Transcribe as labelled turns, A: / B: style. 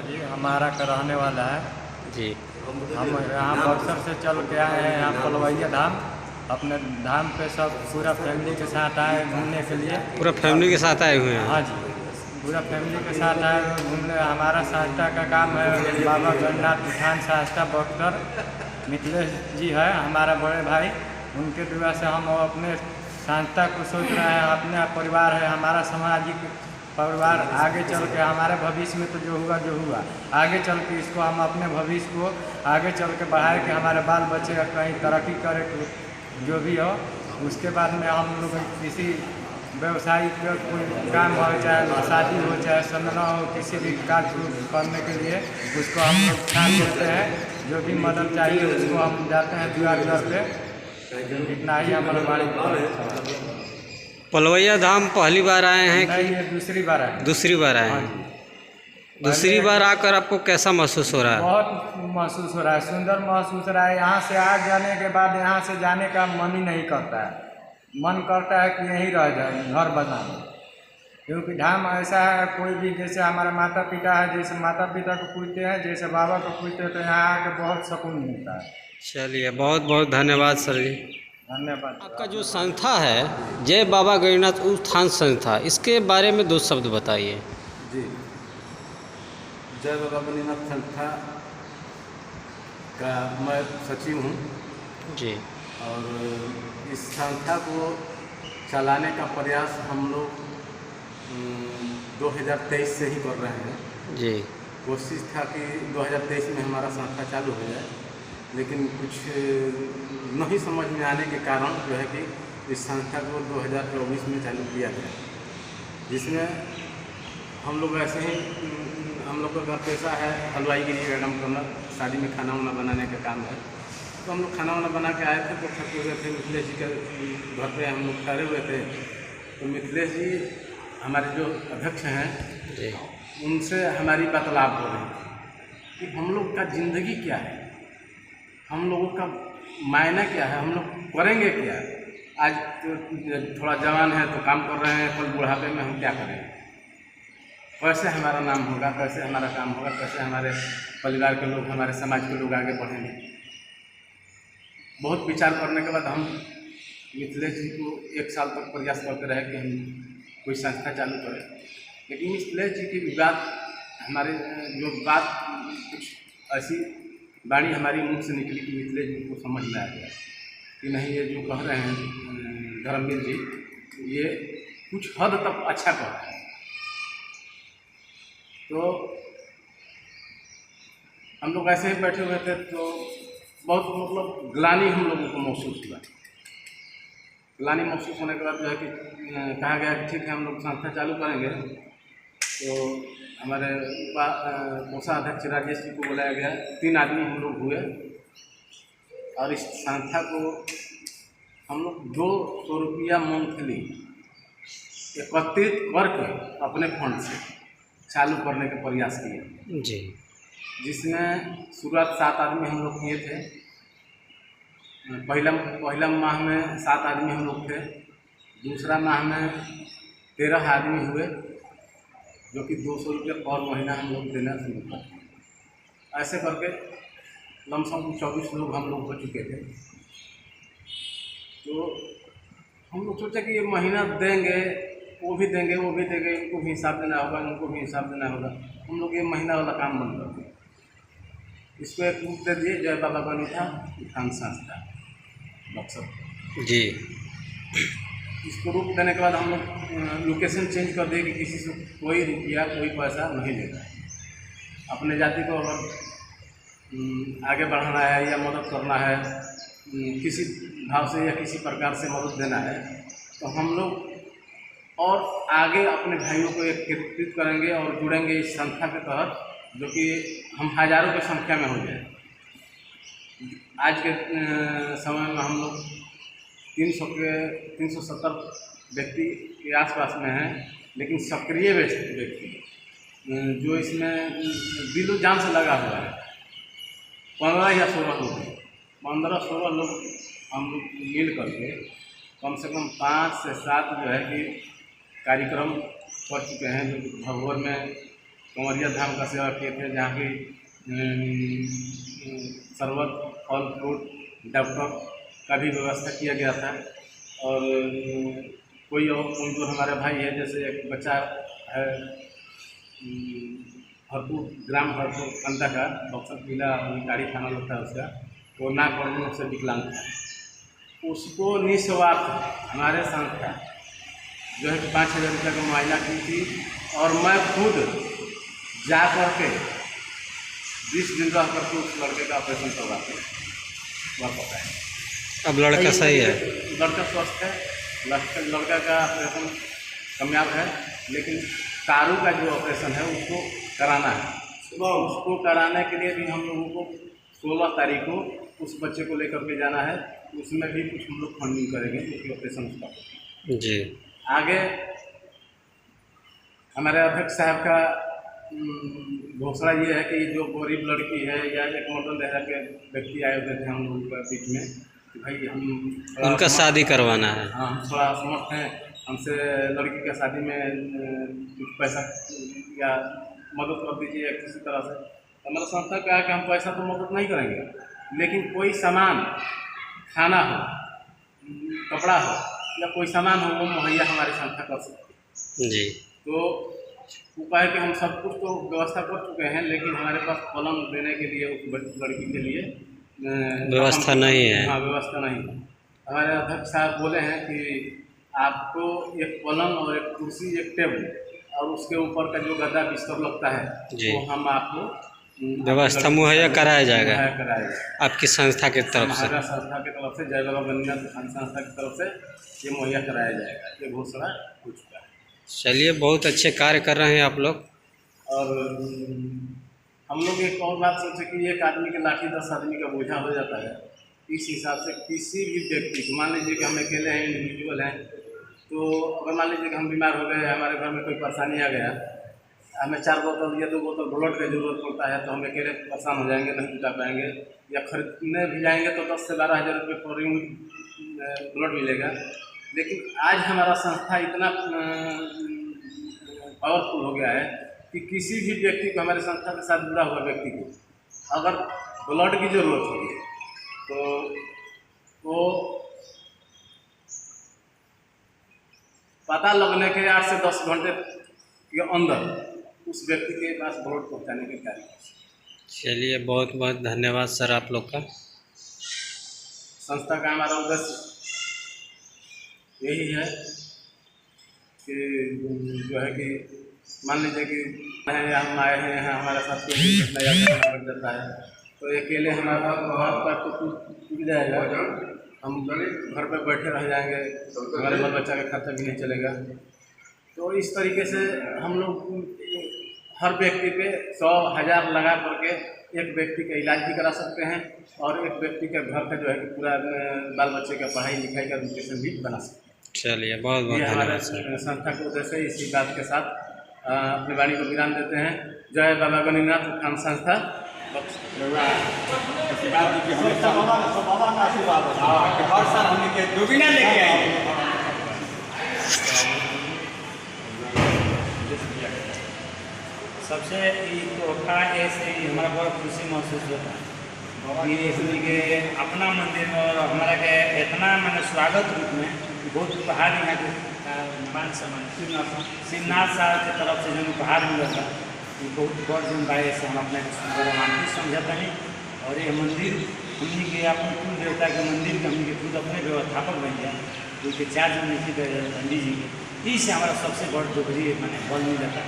A: जी, हमारा का रहने वाला है
B: जी।
A: हम यहाँ बक्सर से चल के आए हैं यहाँ पलवैया धाम। अपने धाम पे सब पूरा फैमिली के साथ आए घूमने के लिए।
B: पूरा फैमिली के साथ आए हुए हैं?
A: हाँ जी, पूरा फैमिली के साथ आए हुए घूमने। हमारा संस्था का काम है, बाबा गणनाथ उठान संस्था बक्सर। मिथिलेश जी है हमारा बड़े भाई, उनके द्वारा से हम अपने संस्था को सोच रहे हैं। अपने परिवार है हमारा, सामाजिक परिवार। आगे चल के हमारे भविष्य में तो जो हुआ आगे चल के इसको हम अपने भविष्य को आगे चल के बढ़ाए कि हमारे बाल बच्चे कहीं तरक्की करे, जो भी हो। उसके बाद में हम लोग किसी व्यवसायिक कोई काम हो, चाहे शादी हो, चाहे संजना हो, किसी भी कार्य करने के लिए उसको हम लोग ध्यान देते हैं। जो भी मदद चाहिए उसको हम जाते हैं द्वार द्वार पे। इतना ही हमारे बारे में।
B: पलवैया धाम पहली बार आए हैं
A: नहीं,
B: कि
A: ये दूसरी बार है।
B: दूसरी बार आए हैं? दूसरी बार आकर आपको कैसा महसूस हो रहा है?
A: बहुत महसूस हो रहा है, सुंदर महसूस हो रहा है। यहाँ से आ जाने के बाद यहाँ से जाने का मन ही नहीं करता है। मन करता है कि यहीं रह जाए, घर बना लो। क्योंकि धाम ऐसा है, कोई भी जैसे हमारे माता पिता है, जैसे माता पिता को पूछते हैं, जैसे बाबा को पूछते हैं, तो यहाँ आके बहुत सुकून मिलता है।
B: चलिए, बहुत बहुत धन्यवाद सर जी।
A: धन्यवाद।
B: आपका जो संस्था है जय बाबा गणनाथ उत्थान संस्था, इसके बारे में दो शब्द बताइए।
C: जी, जय बाबा गणनाथ संस्था का मैं सचिव हूँ
B: जी।
C: और इस संस्था को चलाने का प्रयास हम लोग 2023 से ही कर रहे हैं
B: जी।
C: कोशिश था कि 2023 में हमारा संस्था चालू हो जाए, लेकिन कुछ नहीं समझ में आने के कारण जो है कि इस संस्था को 2024 में चालू किया गया, जिसमें हम लोग ऐसे ही हम लोग का पेशा है हलवाईगिरी का काम करना, शादी में खाना वाना बनाने का काम है। तो हम लोग खाना वाना बना के आए थे, तो थके हुए थे। मिथिलेश जी के घर पे हम लोग ठहरे हुए थे, तो मिथिलेश जी हमारे जो अध्यक्ष हैं
B: जी,
C: उनसे हमारी वार्तालाप हो रही थी कि हम लोग का ज़िंदगी क्या है, हम लोगों का मायना क्या है, हम लोग करेंगे क्या। आज तो थोड़ा जवान है तो काम कर रहे हैं, कल बुढ़ापे में हम क्या करेंगे, कैसे हमारा नाम होगा, कैसे हमारा काम होगा, कैसे हमारे परिवार के लोग, हमारे समाज के लोग आगे बढ़ेंगे। बहुत विचार करने के बाद हम मिथिलेश जी को 1 साल तक प्रयास करते रहे कि हम कोई संस्था चालू करें। लेकिन मिथिलेश जी की बात हमारे जो बात कुछ ऐसी वाणी हमारी मुंह से निकली कि मिथिलेश जी को समझ में आ गया कि नहीं, ये जो कह रहे हैं धर्मवीर जी, ये कुछ हद तक अच्छा कह रहे हैं। तो हम लोग ऐसे ही बैठे हुए थे, तो बहुत मतलब ग्लानि हम लोगों को महसूस हुआ। ग्लानि महसूस होने के बाद जो है कि कहा गया कि ठीक है, हम लोग संस्था चालू करेंगे। तो हमारे कोषाध्यक्ष राजेश जी को बुलाया गया, 3 आदमी हम लोग हुए और इस संस्था को हम लोग 200 रुपया मंथली एकत्रित करके अपने फंड से चालू करने का प्रयास किए
B: जी।
C: जिसमें शुरुआत 7 आदमी हम लोग किए थे। पहला माह में 7 आदमी हम लोग थे, दूसरा माह में 13 आदमी हुए, जो कि 200 रुपये पर महीना हम लोग देना शुरू कर। ऐसे करके लमसम 24 लोग हम लोग हो चुके थे। तो हम लोग सोचे कि ये महीना देंगे, वो भी देंगे, वो भी देंगे, इनको भी हिसाब देना होगा, उनको भी हिसाब देना होगा। हम लोग ये महीना वाला काम बंद कर दिए, इसको एक रूप दे दिए, जय बाबा गणनाथ उत्थान संस्था बक्सर
B: जी।
C: इसको रूप देने के बाद हम लोग लोकेशन चेंज कर दिए कि किसी से कोई रुपया कोई पैसा नहीं लेना है। अपने जाति को अगर आगे बढ़ाना है या मदद करना है, किसी भाव से या किसी प्रकार से मदद देना है, तो हम लोग और आगे अपने भाइयों को एकत्रित करेंगे और जुड़ेंगे इस संस्था के तहत, जो कि हम हज़ारों की संख्या में हो जाए। आज के समय में हम लोग 370 व्यक्ति के आसपास में हैं, लेकिन सक्रिय व्यक्ति जो इसमें दिलो जान से लगा हुआ है 15 या 16 लोग हैं। 15-16 लोग हम लोग मिल करके कम से कम 5 से 7 जो है कि कार्यक्रम कर चुके हैं, जो भगोर में कंवरिया धाम का सेवा किए थे, जहाँ की शरबत, फल फ्रूट, डॉक्टर का भी व्यवस्था किया गया था। और कोई और कमजोर हमारे भाई है, जैसे एक बच्चा है हरपुर, ग्राम हरपुर कंदा का, बक्सर जिला गाड़ी थाना लगता है उसका, वो नाक और मुँह से विकलांग था। उसको निस्वार्थ हमारे संस्था जो है कि 5,000 रुपये का मुआयना की थी, और मैं खुद जा कर के 20 दिन रह करके उस लड़के का ऑपरेशन करवाते वह पता है।
B: अब लड़का सही है?
C: लड़का स्वस्थ है, लड़का का ऑपरेशन कामयाब है, लेकिन कारू का जो ऑपरेशन है उसको कराना है। उसको कराने के लिए भी हम लोगों को 16 तारीख को उस बच्चे को लेकर के जाना है। उसमें भी कुछ हम लोग फंडिंग करेंगे, क्योंकि ऑपरेशन उसका
B: जी।
C: आगे हमारे अध्यक्ष साहब का घोषणा ये है कि जो गरीब लड़की है या एक मॉडर्न देहरा के व्यक्ति आए हुए थे हम लोगों के बीच में कि भाई हम
B: उनका शादी करवाना है।
C: हाँ, हम थोड़ा असमर्थ हैं, हमसे लड़की का शादी में कुछ पैसा या मदद कर दीजिए किसी तरह से। तो हमारा संस्था कहा कि हम पैसा तो मदद नहीं करेंगे, लेकिन कोई सामान, खाना हो, कपड़ा हो या कोई सामान हो, वो मुहैया हमारी संस्था कर सकती है
B: जी।
C: तो उपाय कि हम सब कुछ तो व्यवस्था कर चुके हैं, लेकिन हमारे पास पलंग देने के लिए उस लड़की के लिए
B: व्यवस्था नहीं है।
C: हाँ, व्यवस्था नहीं है। हमारे अध्यक्ष साहब बोले हैं कि आपको एक पलंग और एक कुर्सी, एक टेबल और उसके ऊपर का जो गद्दा बिस्तर लगता है वो हम आपको
B: व्यवस्था मुहैया कराया जाएगा आपकी संस्था की तरफ से।
C: हमारा संस्था की तरफ से, जय बाबा गणनाथ संस्था की तरफ से ये मुहैया कराया जाएगा। ये घोषणा हो चुका है।
B: चलिए, बहुत अच्छे कार्य कर रहे हैं आप लोग।
C: और हम लोग एक और बात सोचे कि एक आदमी के लाठी 10 आदमी का बोझा हो जाता है। इस हिसाब से किसी भी व्यक्ति को, मान लीजिए कि हम अकेले हैं, इंडिविजुअल हैं, तो अगर मान लीजिए कि हम बीमार हो गए, हमारे घर में कोई परेशानी आ गया, हमें 4 बोतल या 2 बोतल ब्लड की ज़रूरत पड़ता है, तो हम अकेले परेशान हो जाएंगे, नहीं जुटा पाएंगे, या खरीदने भी जाएंगे तो 10 से 12 हज़ार रुपये पर यूनिट ब्लड मिलेगा। लेकिन आज हमारा संस्था इतना पावरफुल हो गया है कि किसी भी व्यक्ति को, हमारे संस्था के साथ जुड़ा हुआ व्यक्ति को अगर ब्लड की ज़रूरत होगी तो वो पता लगने के 8 से 10 घंटे के अंदर उस व्यक्ति के पास ब्लड पहुँचाने के कार्य।
B: चलिए, बहुत बहुत धन्यवाद सर आप लोग का।
C: संस्था का हमारा उद्देश्य यही है कि जो है कि मान लीजिए कि हम आए हैं, हमारे साथ कोई नया घटना घट जाता है तो अकेले हमारा हाथ पैर तो टूट जाएगा, हम घर पर बैठे रह जाएंगे, हमारे बाल बच्चा का खर्चा भी नहीं चलेगा। तो इस तरीके से हम लोग हर व्यक्ति पे 100,000 लगा करके एक व्यक्ति का इलाज भी करा सकते हैं और एक व्यक्ति का घर का जो है कि पूरा बाल बच्चे का पढ़ाई लिखाई का एजुकेशन भी बना सकते हैं।
B: चलिए, बहुत बहुत
C: ये हमारे
B: धन्यवाद।
C: संस्था के उद्देश्य इसी बात के साथ अपनी वाणी को विराम देते हैं। जय बाबा गणनाथ उत्थान संस्था।
A: सबसे तोहफा ऐसे ही हमारा बहुत खुशी महसूस होता है कि इसलिए के अपना मंदिर में और हमारा के इतना मैंने स्वागत रूप में बहुत उपहार यहाँ के मान सम्मान शिवनाथ साहब की तरफ से जो उपहार मिला था ये बहुत बड़ जिम्मेदारी से हम अपने रोमांटिक समझते हैं। और ये मंदिर हमने के अपने कुल देवता के मंदिर के हमने खुद अपने व्यवस्थापक बन गया, उनके 4 जन नीति पंडित जी के, इससे हमारा सबसे बड़ दोहरी मैंने बल मिला था।